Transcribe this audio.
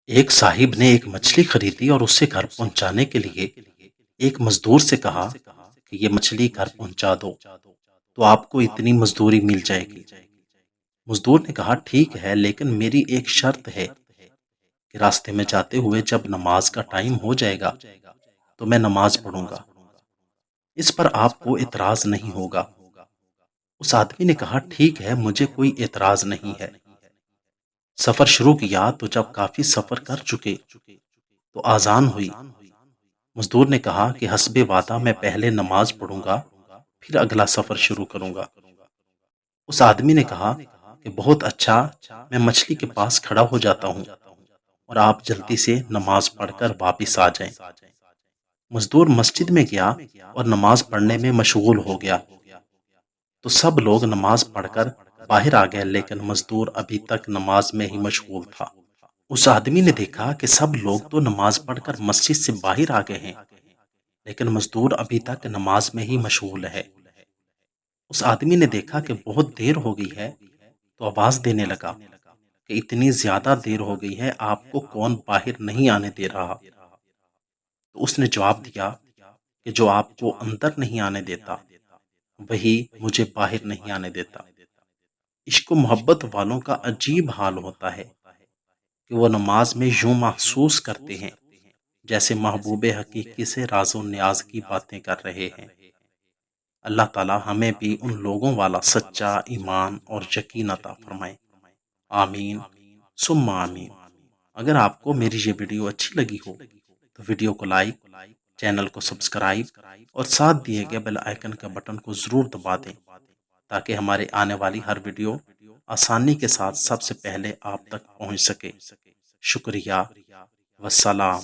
ایک साहिब ने एक मछली खरीदी और उसे घर पहुंचाने के लिए एक मजदूर से कहा कि ये मछली घर पहुंचा दो तो आपको इतनी मजदूरी मिल जाएगी। मजदूर ने कहा ठीक है, लेकिन मेरी एक शर्त है कि रास्ते में जाते हुए जब नमाज का टाइम हो जाएगा तो मैं नमाज पढ़ूंगा। इस पर आपको एतराज नहीं होगा। उस आदमी ने कहा ठीक है, मुझे कोई एतराज नहीं है। सफर शुरू किया तो जब काफी सफर कर चुके तो आजान हुई। मजदूर ने कहा कि हस्बे वादा मैं पहले नमाज पढ़ूंगा, फिर अगला सफर शुरू करूंगा। उस आदमी ने कहा कि बहुत अच्छा, मैं मछली के पास खड़ा हो जाता हूँ और आप जल्दी से नमाज पढ़कर वापिस आ जाएं। मजदूर मस्जिद में गया और नमाज पढ़ने में मशगूल हो गया। तो सब लोग नमाज पढ़कर बाहर आ गए, लेकिन मजदूर अभी तक नमाज में ही मशगूल था। उस आदमी ने देखा कि सब लोग तो नमाज पढ़कर मस्जिद से बाहर आ गए हैं, लेकिन मजदूर अभी तक नमाज में ही मशगूल है। उस आदमी ने देखा कि बहुत देर हो गई है, तो आवाज देने लगा कि इतनी ज्यादा देर हो गई है, आपको कौन बाहर नहीं आने दे रहा। तो उसने जवाब दिया कि जो आपको अंदर नहीं आने देता वही मुझे बाहर नहीं आने देता। इश्क मोहब्बत वालों का अजीब हाल होता है कि वो नमाज में यूं महसूस करते हैं जैसे महबूबे हकीकी से राजो न्याज की बातें कर रहे हैं। अल्लाह ताला हमें भी उन लोगों वाला सच्चा ईमान और यकीन अता फरमाए। आमीन सुम्मा आमीन। अगर आपको मेरी ये वीडियो अच्छी लगी हो तो वीडियो को लाइक, चैनल को सब्सक्राइब और साथ दिए गए बेल आइकन के बटन को ज़रूर दबा दें ताकि हमारे आने वाली हर वीडियो आसानी के साथ सबसे पहले आप तक पहुंच सके। शुक्रिया। वस्सलाम।